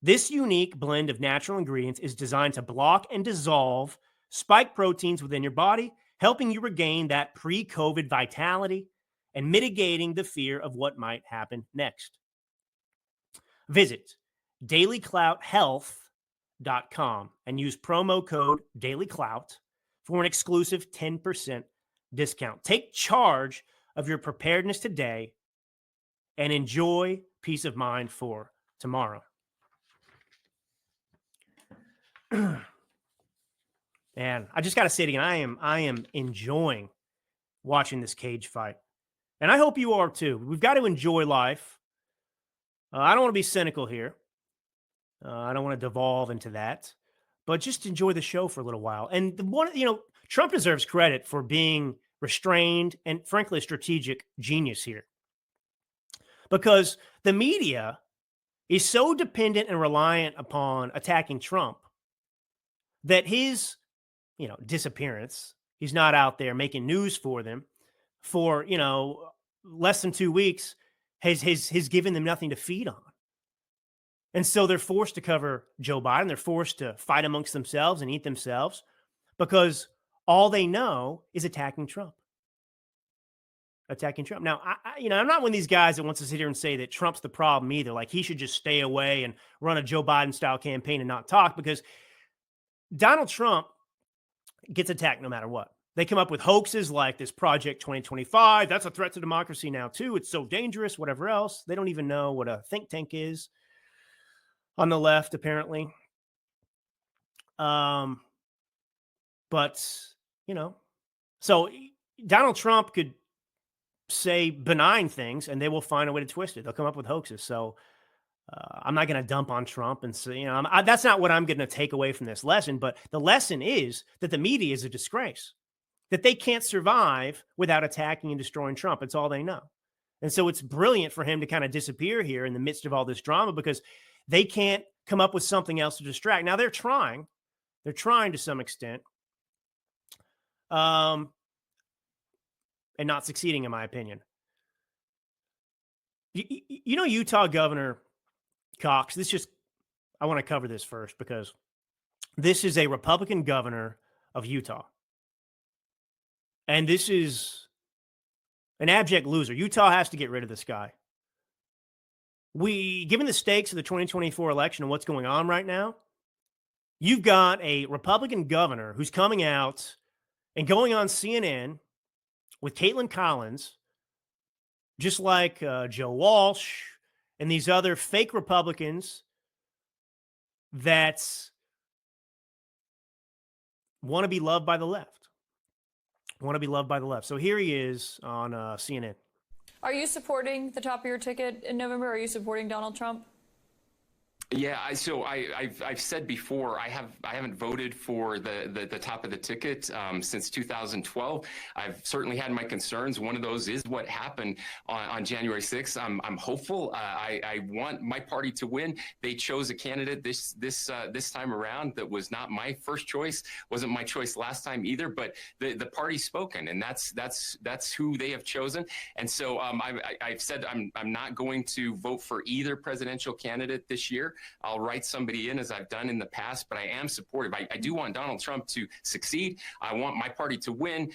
This unique blend of natural ingredients is designed to block and dissolve spike proteins within your body, helping you regain that pre-COVID vitality and mitigating the fear of what might happen next. Visit DailyCloutHealth.com and use promo code DailyClout for an exclusive 10% discount. Take charge of your preparedness today and enjoy peace of mind for tomorrow. And I just got to say it again. I am enjoying watching this cage fight. And I hope you are too. We've got to enjoy life. I don't want to be cynical here. I don't want to devolve into that. But just enjoy the show for a little while. And Trump deserves credit for being restrained and, frankly, a strategic genius here. Because the media is so dependent and reliant upon attacking Trump that his disappearance, he's not out there making news for them for, less than 2 weeks, has given them nothing to feed on. And so they're forced to cover Joe Biden. They're forced to fight amongst themselves and eat themselves because all they know is attacking Trump. Now, I'm not one of these guys that wants to sit here and say that Trump's the problem either. Like, he should just stay away and run a Joe Biden style campaign and not talk, because Donald Trump gets attacked no matter what. They come up with hoaxes like this Project 2025. That's a threat to democracy now, too. It's so dangerous, whatever else. They don't even know what a think tank is on the left, apparently. So Donald Trump could say benign things and they will find a way to twist it. They'll come up with hoaxes. So I'm not going to dump on Trump and say, that's not what I'm going to take away from this lesson. But the lesson is that the media is a disgrace, that they can't survive without attacking and destroying Trump. It's all they know. And so it's brilliant for him to kind of disappear here in the midst of all this drama, because they can't come up with something else to distract. Now they're trying to some extent, and not succeeding, in my opinion. Utah Governor Cox, I want to cover this first because this is a Republican governor of Utah. And this is an abject loser. Utah has to get rid of this guy. Given the stakes of the 2024 election and what's going on right now, you've got a Republican governor who's coming out and going on CNN with Caitlin Collins, just like Joe Walsh and these other fake Republicans that want to be loved by the left. So here he is on CNN. Are you supporting the top of your ticket in November? Are you supporting Donald Trump? Yeah, I've said before, I haven't voted for the top of the ticket since 2012. I've certainly had my concerns. One of those is what happened on January 6th. I'm hopeful. I want my party to win. They chose a candidate this time around that was not my first choice. Wasn't my choice last time either. But the party's spoken, and that's who they have chosen. And so I've said I'm not going to vote for either presidential candidate this year. I'll write somebody in, as I've done in the past, but I am supportive. I do want Donald Trump to succeed. I want my party to win.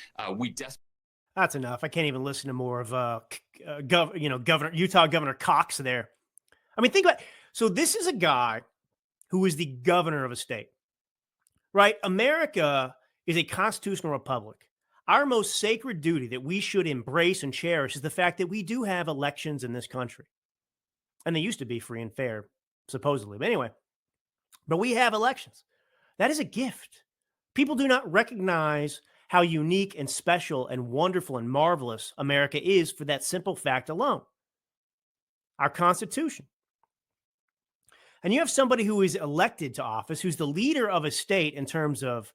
That's enough. I can't even listen to more of Utah Governor Cox there. I mean, think about it. So this is a guy who is the governor of a state, right? America is a constitutional republic. Our most sacred duty that we should embrace and cherish is the fact that we do have elections in this country. And they used to be free and fair, supposedly. But anyway, but we have elections. That is a gift. People do not recognize how unique and special and wonderful and marvelous America is for that simple fact alone. Our Constitution. And you have somebody who is elected to office, who's the leader of a state in terms of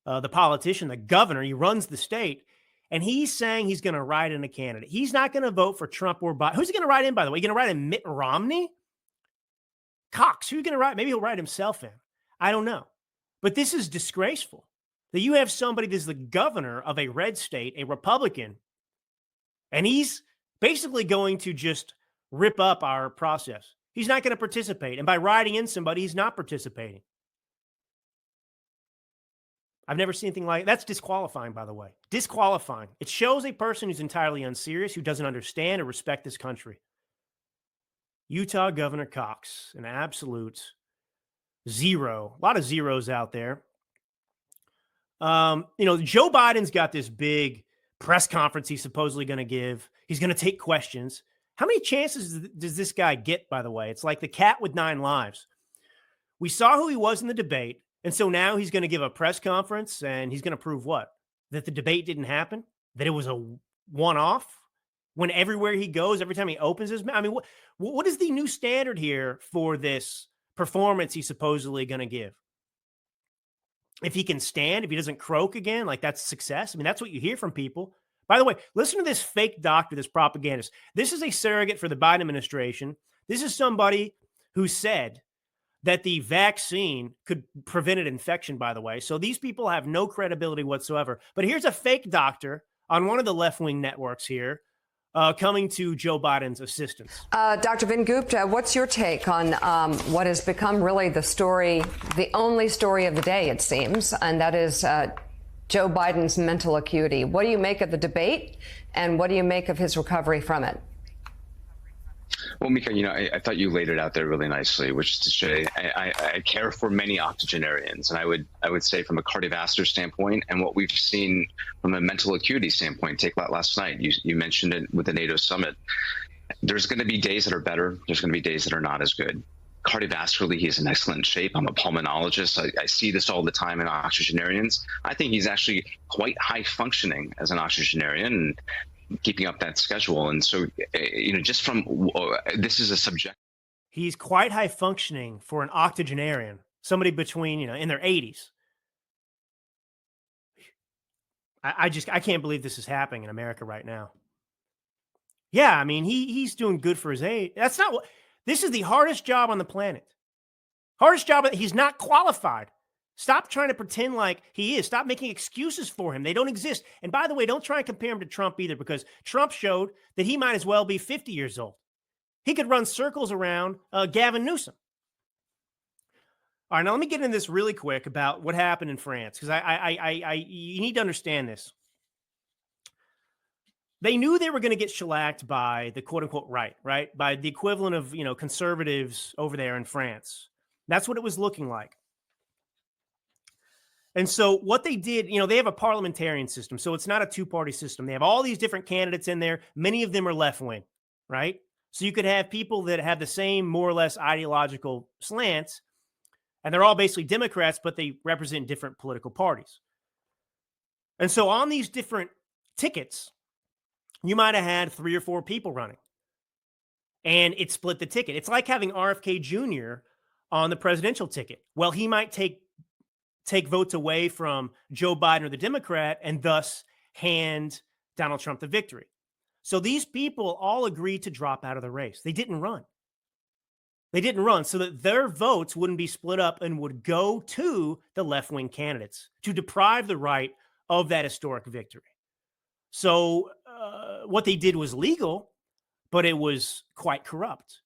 the politician, the governor. He runs the state, and he's saying he's going to write in a candidate. He's not going to vote for Trump or Biden. Who's he going to write in, by the way? He's going to write in Mitt Romney? Cox. Who's going to write? Maybe he'll write himself in. I don't know. But this is disgraceful that you have somebody that's the governor of a red state, a Republican, and he's basically going to just rip up our process. He's not going to participate. And by writing in somebody, he's not participating. I've never seen anything like it. That's disqualifying, by the way. Disqualifying. It shows a person who's entirely unserious, who doesn't understand or respect this country. Utah Governor Cox, an absolute zero. A lot of zeros out there. Joe Biden's got this big press conference he's supposedly going to give. He's going to take questions. How many chances does this guy get, by the way? It's like the cat with 9 lives. We saw who he was in the debate, and so now he's going to give a press conference, and he's going to prove what? That the debate didn't happen? That it was a one-off? When everywhere he goes, every time he opens his mouth? I mean, what is the new standard here for this performance he's supposedly going to give? If he can stand, if he doesn't croak again, like that's success. I mean, that's what you hear from people. By the way, listen to this fake doctor, this propagandist. This is a surrogate for the Biden administration. This is somebody who said that the vaccine could prevent an infection, by the way. So these people have no credibility whatsoever. But here's a fake doctor on one of the left-wing networks here coming to Joe Biden's assistance. Dr. Vin Gupta, what's your take on what has become really the story, the only story of the day, it seems, and that is Joe Biden's mental acuity. What do you make of the debate, and what do you make of his recovery from it? Well, Mika, I thought you laid it out there really nicely, which is to say I care for many octogenarians, and I would say from a cardiovascular standpoint and what we've seen from a mental acuity standpoint, take that last night. You mentioned it with the NATO summit. There's going to be days that are better. There's going to be days that are not as good. Cardiovascularly, he's in excellent shape. I'm a pulmonologist. I see this all the time in octogenarians. I think he's actually quite high functioning as an octogenarian and keeping up that schedule. And so, just from this is a subject. He's quite high functioning for an octogenarian, somebody between, in their 80s. I can't believe this is happening in America right now. Yeah, I mean, he's doing good for his age. That's not what. This is the hardest job on the planet. Hardest job. He's not qualified. Stop trying to pretend like he is. Stop making excuses for him. They don't exist. And by the way, don't try and compare him to Trump either, because Trump showed that he might as well be 50 years old. He could run circles around Gavin Newsom. All right, now let me get into this really quick about what happened in France, because you need to understand this. They knew they were going to get shellacked by the quote-unquote right? By the equivalent of, conservatives over there in France. That's what it was looking like. And so what they did, they have a parliamentarian system, so it's not a two-party system. They have all these different candidates in there. Many of them are left-wing, right? So you could have people that have the same more or less ideological slants, and they're all basically Democrats, but they represent different political parties. And so on these different tickets, you might have had 3 or 4 people running, and it split the ticket. It's like having RFK Jr. on the presidential ticket. Well, he might take votes away from Joe Biden or the Democrat and thus hand Donald Trump the victory. So these people all agreed to drop out of the race. They didn't run. They didn't run so that their votes wouldn't be split up and would go to the left-wing candidates to deprive the right of that historic victory. So what they did was legal, but it was quite corrupt.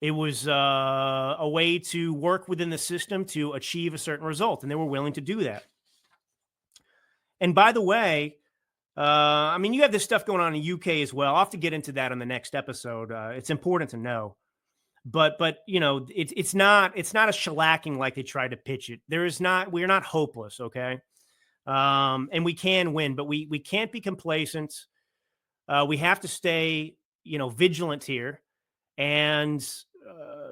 It was a way to work within the system to achieve a certain result, and they were willing to do that. And by the way, you have this stuff going on in the UK as well. I'll have to get into that on the next episode. It's important to know. But it's not a shellacking like they tried to pitch it. We're not hopeless, okay? And we can win, but we can't be complacent. We have to stay, vigilant here. And,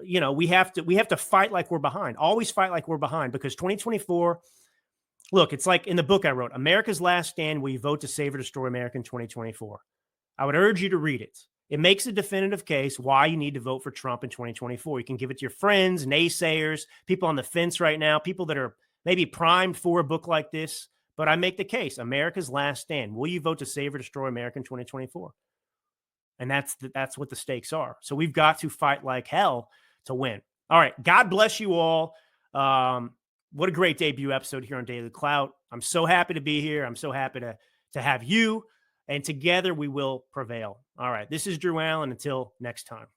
we have to fight like we're behind. Always fight like we're behind, because 2024, look, it's like in the book I wrote, America's Last Stand, will you vote to save or destroy America in 2024? I would urge you to read it. It makes a definitive case why you need to vote for Trump in 2024. You can give it to your friends, naysayers, people on the fence right now, people that are maybe primed for a book like this. But I make the case, America's Last Stand. Will you vote to save or destroy America in 2024? And that's what the stakes are. So we've got to fight like hell to win. All right. God bless you all. What a great debut episode here on DailyClout. I'm so happy to be here. I'm so happy to have you. And together we will prevail. All right. This is Drew Allen. Until next time.